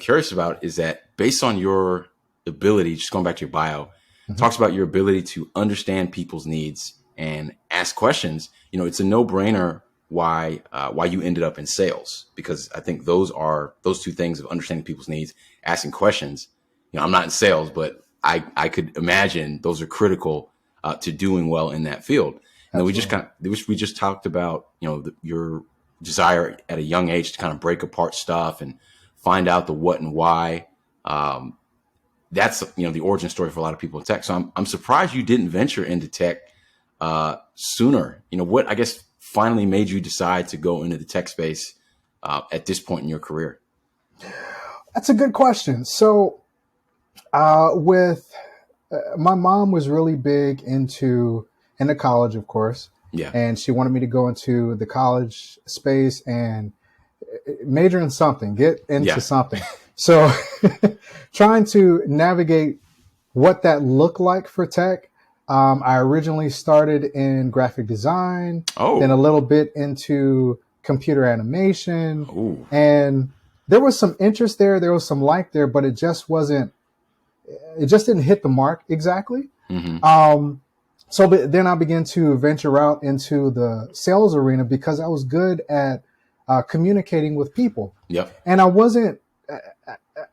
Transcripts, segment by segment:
curious about is that based on your ability, just going back to your bio, talks about your ability to understand people's needs and ask questions. You know, it's a no-brainer why you ended up in sales, because I think those two things of understanding people's needs, asking questions. You know, I'm not in sales, but I could imagine those are critical to doing well in that field. And then we just talked about, you know, your desire at a young age to kind of break apart stuff and find out the what and why. That's, you know, the origin story for a lot of people in tech. So I'm surprised you didn't venture into tech sooner. You know, what, I guess, finally made you decide to go into the tech space at this point in your career? That's a good question. So with my mom was really big into college, of course. Yeah. And she wanted me to go into the college space and major in something, get into something. So trying to navigate what that looked like for tech. I originally started in graphic design, then a little bit into computer animation. Ooh. And there was some interest there. There was some like there, but it just didn't hit the mark exactly. Mm-hmm. So then I began to venture out into the sales arena because I was good at communicating with people. Yep. And I wasn't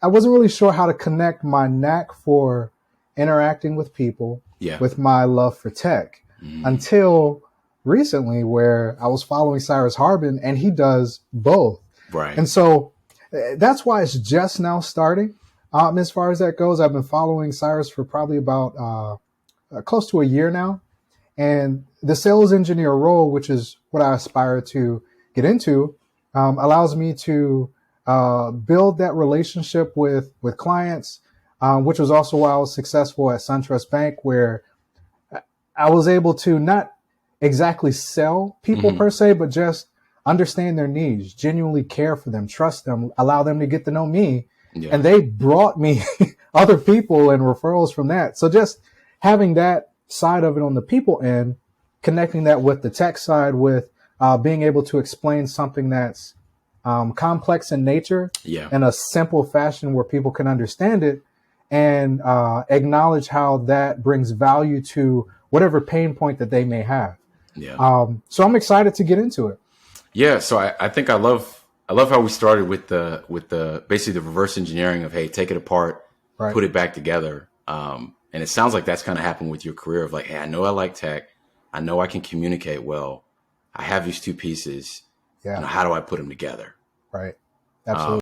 really sure how to connect my knack for interacting with people with my love for tech until recently, where I was following Cyrus Harbin, and he does both. Right. And so that's why it's just now starting. As far as that goes, I've been following Cyrus for probably about close to a year now. And the sales engineer role, which is what I aspire to get into, allows me to build that relationship with clients, which was also why I was successful at SunTrust Bank, where I was able to not exactly sell people per se, but just understand their needs, genuinely care for them, trust them, allow them to get to know me. Yeah. And they brought me other people and referrals from that. So just having that side of it on the people end, connecting that with the tech side, with being able to explain something that's complex in nature in a simple fashion where people can understand it, and acknowledge how that brings value to whatever pain point that they may have. Yeah. So I'm excited to get into it. Yeah. So I think I love how we started with the basically the reverse engineering of, hey, take it apart, put it back together. And it sounds like that's kind of happened with your career of like, hey, I know I like tech. I know I can communicate well. I have these two pieces. Yeah. You know, how do I put them together? Right. Absolutely.